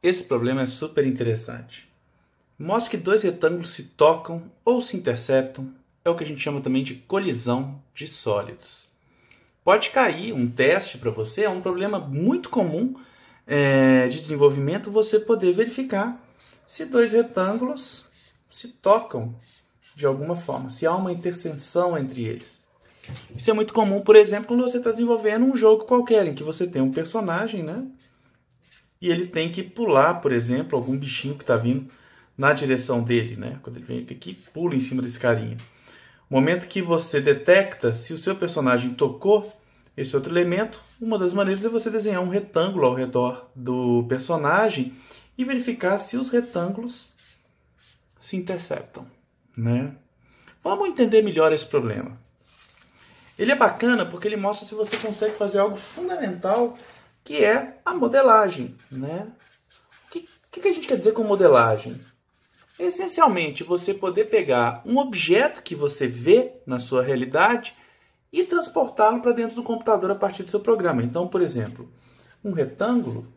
Esse problema é super interessante. Mostra que dois retângulos se tocam ou se interceptam. É o que a gente chama também de colisão de sólidos. Pode cair um teste para você, é um problema muito comum de desenvolvimento, você poder verificar se dois retângulos se tocam de alguma forma, se há uma interseção entre eles. Isso é muito comum, por exemplo, quando você está desenvolvendo um jogo qualquer, em que você tem um personagem, né? E ele tem que pular, por exemplo, algum bichinho que está vindo na direção dele, né? Quando ele vem aqui, pula em cima desse carinha. No momento que você detecta se o seu personagem tocou esse outro elemento, uma das maneiras é você desenhar um retângulo ao redor do personagem e verificar se os retângulos se interceptam, né? Vamos entender melhor esse problema. Ele é bacana porque ele mostra se você consegue fazer algo fundamental, que é a modelagem, né? O que a gente quer dizer com modelagem? Essencialmente, você poder pegar um objeto que você vê na sua realidade e transportá-lo para dentro do computador a partir do seu programa. Então, por exemplo, um retângulo,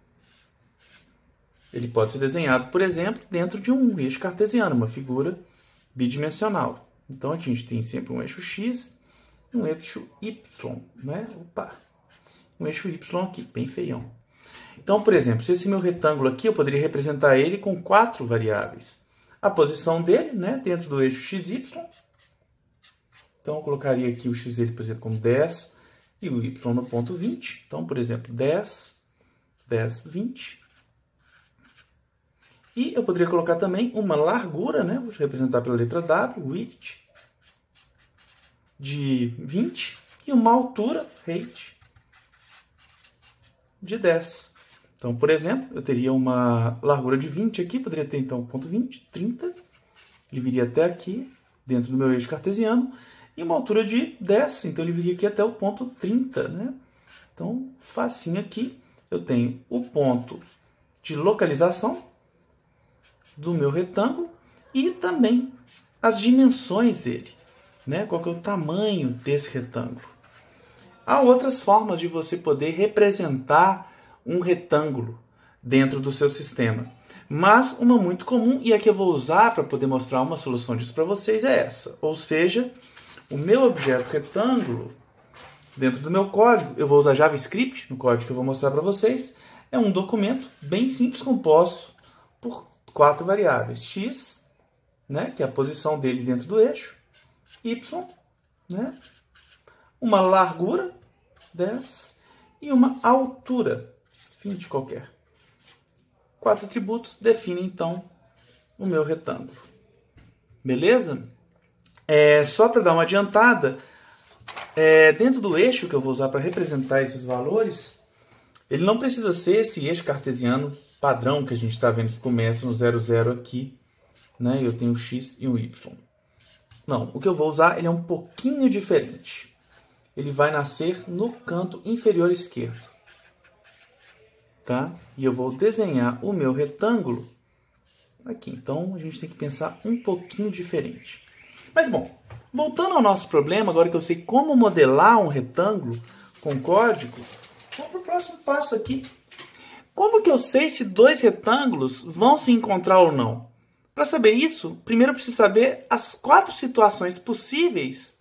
ele pode ser desenhado, por exemplo, dentro de um eixo cartesiano, uma figura bidimensional. Então, a gente tem sempre um eixo X e um eixo Y, né? Um eixo Y aqui, bem feião. Então, por exemplo, se esse meu retângulo aqui, eu poderia representar ele com 4 variáveis. A posição dele, né, dentro do eixo XY. Então, eu colocaria aqui o x dele, por exemplo, como 10 e o y no ponto 20. Então, por exemplo, 10, 10, 20. E eu poderia colocar também uma largura, né, vou representar pela letra W, width, de 20. E uma altura, height, de 10. Então, por exemplo, eu teria uma largura de 20 aqui, poderia ter então ponto 20, 30. Ele viria até aqui, dentro do meu eixo cartesiano. E uma altura de 10, então ele viria aqui até o ponto 30, né? Então, facinho aqui, eu tenho o ponto de localização do meu retângulo e também as dimensões dele, né? Qual que é o tamanho desse retângulo. Há outras formas de você poder representar um retângulo dentro do seu sistema. Mas uma muito comum, e a que eu vou usar para poder mostrar uma solução disso para vocês é essa. Ou seja, o meu objeto retângulo, dentro do meu código, eu vou usar JavaScript, no código que eu vou mostrar para vocês, é um documento bem simples composto por 4 variáveis. X, né, que é a posição dele dentro do eixo, Y, né, uma largura, 10, e uma altura, 20 qualquer. 4 atributos definem, então, o meu retângulo. Beleza? Só para dar uma adiantada, dentro do eixo que eu vou usar para representar esses valores, ele não precisa ser esse eixo cartesiano padrão que a gente está vendo que começa no 0, 0 aqui, né? Eu tenho um X e um Y. Não, o que eu vou usar ele é um pouquinho diferente. Ele vai nascer no canto inferior esquerdo. Tá? E eu vou desenhar o meu retângulo aqui. Então, a gente tem que pensar um pouquinho diferente. Mas, bom, voltando ao nosso problema, agora que eu sei como modelar um retângulo com código, vamos para o próximo passo aqui. Como que eu sei se dois retângulos vão se encontrar ou não? Para saber isso, primeiro eu preciso saber as 4 situações possíveis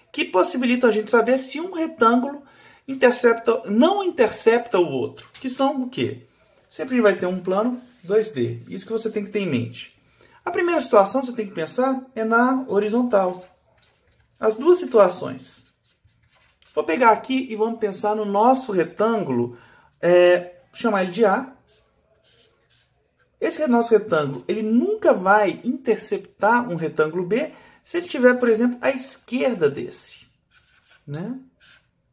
que possibilitam a gente saber se um retângulo não intercepta o outro. Que são o quê? Sempre vai ter um plano 2D. Isso que você tem que ter em mente. A primeira situação que você tem que pensar é na horizontal. As 2 situações. Vou pegar aqui e vamos pensar no nosso retângulo, chamar ele de A. Esse nosso retângulo, ele nunca vai interceptar um retângulo B se ele estiver, por exemplo, à esquerda desse, né?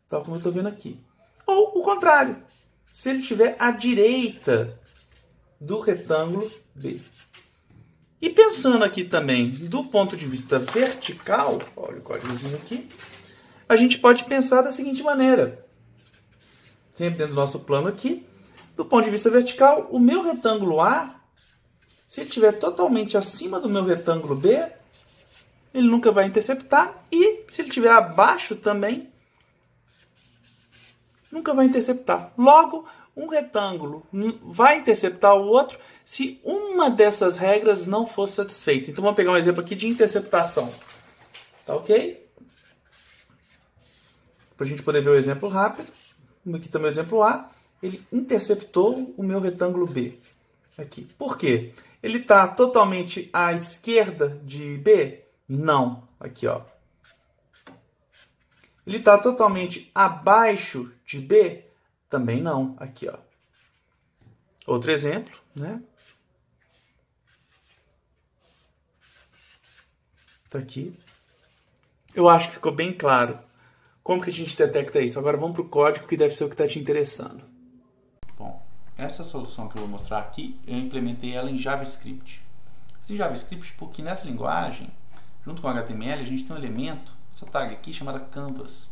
Tal como eu estou vendo aqui. Ou o contrário, se ele estiver à direita do retângulo B. E pensando aqui também do ponto de vista vertical, olha o códigozinho aqui, a gente pode pensar da seguinte maneira. Sempre dentro do nosso plano aqui, do ponto de vista vertical, o meu retângulo A, se ele estiver totalmente acima do meu retângulo B, ele nunca vai interceptar. E se ele estiver abaixo também, nunca vai interceptar. Logo, um retângulo vai interceptar o outro se uma dessas regras não for satisfeita. Então vamos pegar um exemplo aqui de interceptação. Tá ok? Para a gente poder ver o exemplo rápido. Aqui está o meu exemplo A. Ele interceptou o meu retângulo B. Aqui. Por quê? Ele está totalmente à esquerda de B? Não. Aqui, ó. Ele está totalmente abaixo de B? Também não. Aqui, ó. Outro exemplo, né? Tá aqui. Eu acho que ficou bem claro como que a gente detecta isso. Agora vamos para o código, que deve ser o que está te interessando. Bom, essa solução que eu vou mostrar aqui, eu implementei ela em JavaScript. Em JavaScript, porque nessa linguagem, junto com HTML, a gente tem um elemento, essa tag aqui, chamada Canvas.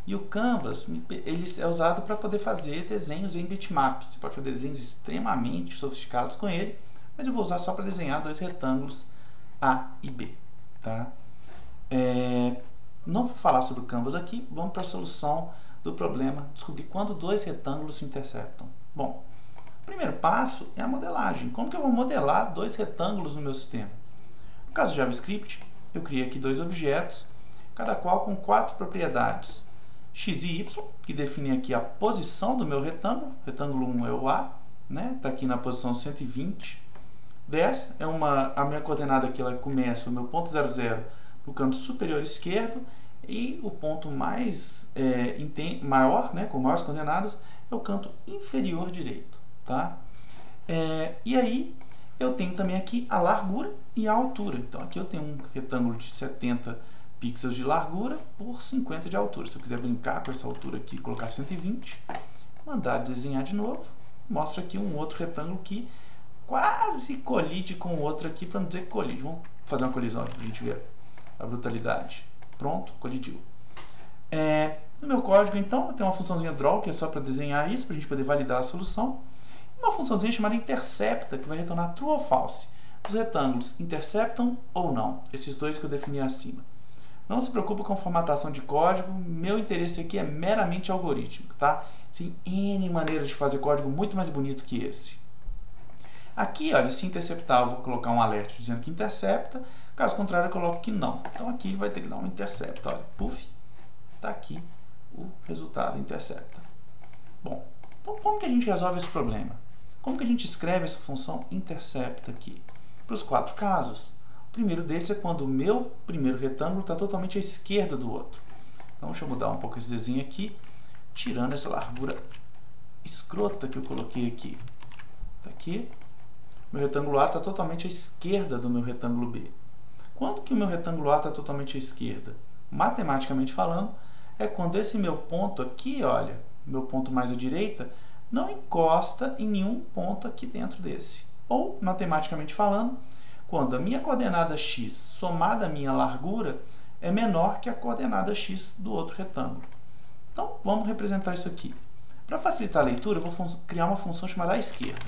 E o Canvas ele é usado para poder fazer desenhos em bitmap. Você pode fazer desenhos extremamente sofisticados com ele, mas eu vou usar só para desenhar dois retângulos A e B. Tá? Não vou falar sobre o Canvas aqui, vamos para a solução do problema, descobrir quando dois retângulos se interceptam. Bom, o primeiro passo é a modelagem. Como que eu vou modelar dois retângulos no meu sistema? No caso do JavaScript, eu criei aqui dois objetos, cada qual com 4 propriedades. X e Y, que definem aqui a posição do meu retângulo. Retângulo 1 é o A, né? Está aqui na posição 120. 10 é a minha coordenada aqui, ela começa, o meu ponto 00 no canto superior esquerdo, e o ponto mais maior, né, com maiores coordenadas, é o canto inferior direito. Tá? E aí eu tenho também aqui a largura e a altura. Então aqui eu tenho um retângulo de 70 pixels de largura por 50 de altura. Se eu quiser brincar com essa altura aqui, colocar 120, mandar desenhar de novo, mostra aqui um outro retângulo que quase colide com o outro aqui, para não dizer que colide. Vamos fazer uma colisão aqui para a gente ver a brutalidade. Pronto, colidiu. No meu código, então, eu tenho uma funçãozinha draw, que é só para desenhar isso, para a gente poder validar a solução. Uma funçãozinha chamada intercepta, que vai retornar true ou false. Os retângulos interceptam ou não. Esses dois que eu defini acima. Não se preocupe com formatação de código. Meu interesse aqui é meramente algorítmico, tá? Tem N maneiras de fazer código muito mais bonito que esse. Aqui, olha, se interceptar, eu vou colocar um alerta dizendo que intercepta. Caso contrário, eu coloco que não. Então aqui ele vai ter que dar um intercepta. Olha, puff, está aqui o resultado intercepta. Bom, então como que a gente resolve esse problema? Como que a gente escreve essa função intercepta aqui? Para os 4 casos, o primeiro deles é quando o meu primeiro retângulo está totalmente à esquerda do outro. Então deixa eu mudar um pouco esse desenho aqui, tirando essa largura escrota que eu coloquei aqui. Está aqui. Meu retângulo A está totalmente à esquerda do meu retângulo B. Quando que o meu retângulo A está totalmente à esquerda? Matematicamente falando, é quando esse meu ponto aqui, olha, meu ponto mais à direita, não encosta em nenhum ponto aqui dentro desse. Ou, matematicamente falando, quando a minha coordenada x somada à minha largura é menor que a coordenada x do outro retângulo. Então, vamos representar isso aqui. Para facilitar a leitura, eu vou criar uma função chamada à esquerda.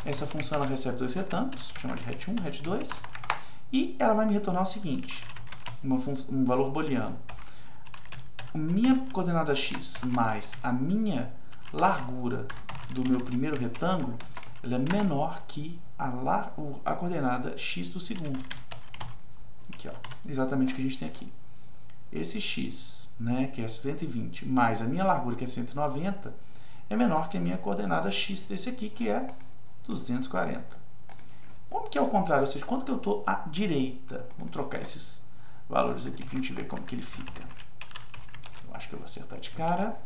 Essa função ela recebe dois retângulos, chama de ret1, ret2, e ela vai me retornar o seguinte, um valor booleano. A minha coordenada x mais a minha largura do meu primeiro retângulo, ela é menor que a coordenada x do segundo. Aqui, ó, exatamente o que a gente tem aqui. Esse x, né, que é 120, mais a minha largura, que é 190, é menor que a minha coordenada x desse aqui, que é 240. Como que é o contrário? Ou seja, quanto que eu estou à direita? Vamos trocar esses valores aqui para a gente ver como que ele fica. Eu acho que eu vou acertar de cara.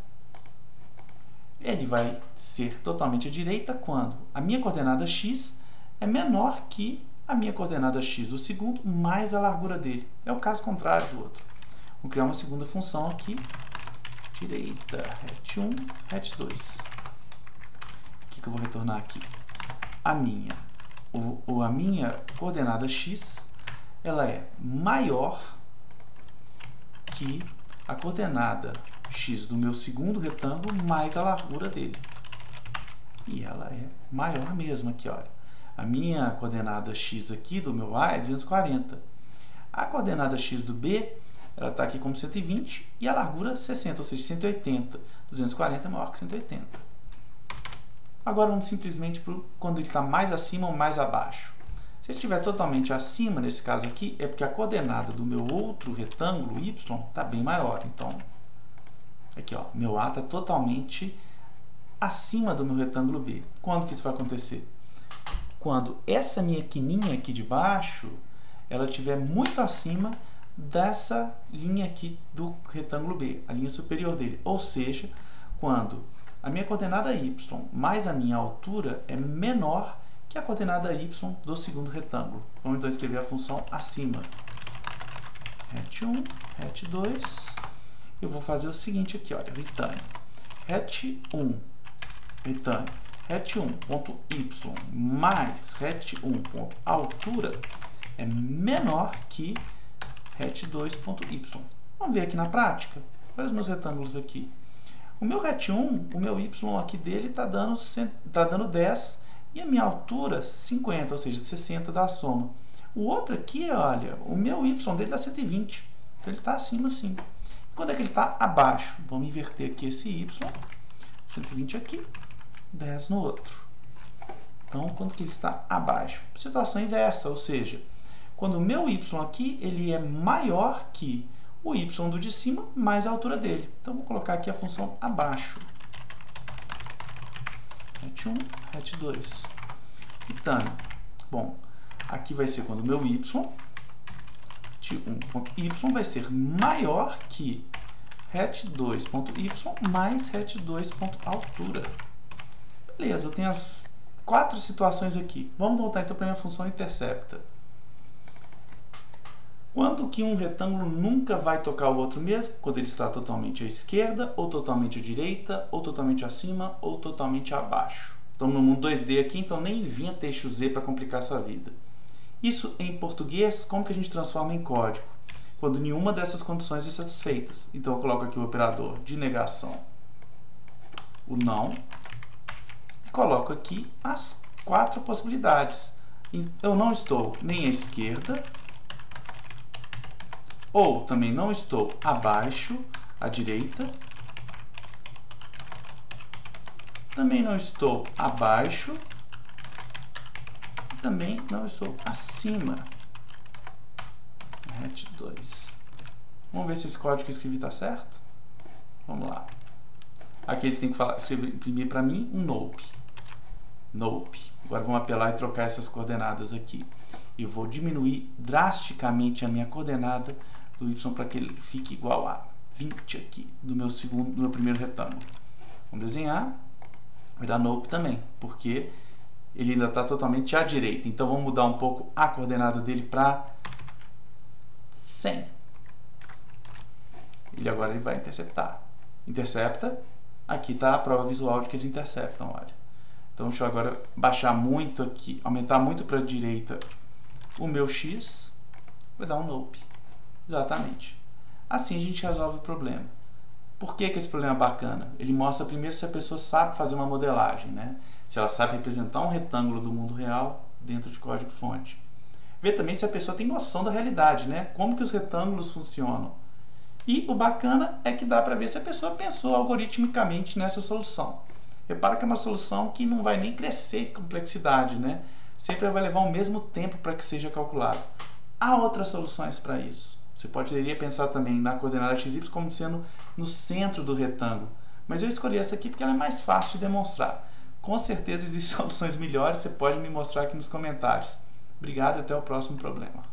Ele vai ser totalmente à direita quando a minha coordenada x é menor que a minha coordenada x do segundo mais a largura dele. É o caso contrário do outro. Vou criar uma segunda função aqui. Direita, ret1, ret2. O que eu vou retornar aqui? A minha coordenada x, ela é maior que a coordenada x do meu segundo retângulo mais a largura dele. E ela é maior mesmo aqui, olha. A minha coordenada x aqui do meu A é 240. A coordenada x do B, ela está aqui como 120 e a largura 60, ou seja, 180. 240 é maior que 180. Agora vamos simplesmente para quando ele está mais acima ou mais abaixo. Se ele estiver totalmente acima, nesse caso aqui, é porque a coordenada do meu outro retângulo, y, está bem maior. Então, aqui, ó, meu A está totalmente acima do meu retângulo B. Quando que isso vai acontecer? Quando essa minha quininha aqui de baixo, ela estiver muito acima dessa linha aqui do retângulo B, a linha superior dele. Ou seja, quando a minha coordenada y mais a minha altura é menor que a coordenada y do segundo retângulo. Vamos então escrever a função acima. Ret1, ret2. Eu vou fazer o seguinte aqui, olha, return. Ret1, return. Ret1.y mais ret1.altura é menor que ret2.y. Vamos ver aqui na prática. Olha os meus retângulos aqui. O meu ret1, o meu y aqui dele está dando 10 e a minha altura 50, ou seja, 60 da soma. O outro aqui, olha, o meu y dele está 120, então ele está acima sim. Quando é que ele está abaixo? Vamos inverter aqui esse y, 120 aqui, 10 no outro. Então, quando que ele está abaixo? Situação inversa, ou seja, quando o meu y aqui ele é maior que o y do de cima mais a altura dele. Então, vou colocar aqui a função abaixo. Ret1, ret2. Return. Bom, aqui vai ser quando o meu y, ret1.y, vai ser maior que ret2.y mais ret2.altura. Beleza, eu tenho as 4 situações aqui. Vamos voltar então para a minha função intercepta. Quando que um retângulo nunca vai tocar o outro mesmo? Quando ele está totalmente à esquerda, ou totalmente à direita, ou totalmente acima, ou totalmente abaixo. Estamos no mundo 2D aqui, então nem inventa eixo Z para complicar a sua vida. Isso em português, como que a gente transforma em código? Quando nenhuma dessas condições é satisfeita. Então eu coloco aqui o operador de negação, o não, e coloco aqui as 4 possibilidades. Eu não estou nem à esquerda, ou também não estou abaixo, à direita, também não estou abaixo, também não estou acima. Ret2. Vamos ver se esse código que eu escrevi está certo? Vamos lá. Aqui ele tem que imprimir para mim um nope. Nope. Agora vamos apelar e trocar essas coordenadas aqui. Eu vou diminuir drasticamente a minha coordenada do y para que ele fique igual a 20 aqui do meu primeiro retângulo. Vamos desenhar. Vai dar nope também, porque ele ainda está totalmente à direita. Então vamos mudar um pouco a coordenada dele para 100. Agora ele vai interceptar. Intercepta. Aqui está a prova visual de que eles interceptam, olha. Então deixa eu agora baixar muito aqui, aumentar muito para a direita o meu x, vai dar um nope. Exatamente. Assim a gente resolve o problema. Por que esse problema é bacana? Ele mostra primeiro se a pessoa sabe fazer uma modelagem, né? Se ela sabe representar um retângulo do mundo real dentro de código-fonte. Vê também se a pessoa tem noção da realidade, né? Como que os retângulos funcionam. E o bacana é que dá para ver se a pessoa pensou algoritmicamente nessa solução. Repara que é uma solução que não vai nem crescer em complexidade, né? Sempre vai levar o mesmo tempo para que seja calculado. Há outras soluções para isso. Você poderia pensar também na coordenada xy como sendo no centro do retângulo. Mas eu escolhi essa aqui porque ela é mais fácil de demonstrar. Com certeza existem soluções melhores, você pode me mostrar aqui nos comentários. Obrigado e até o próximo problema.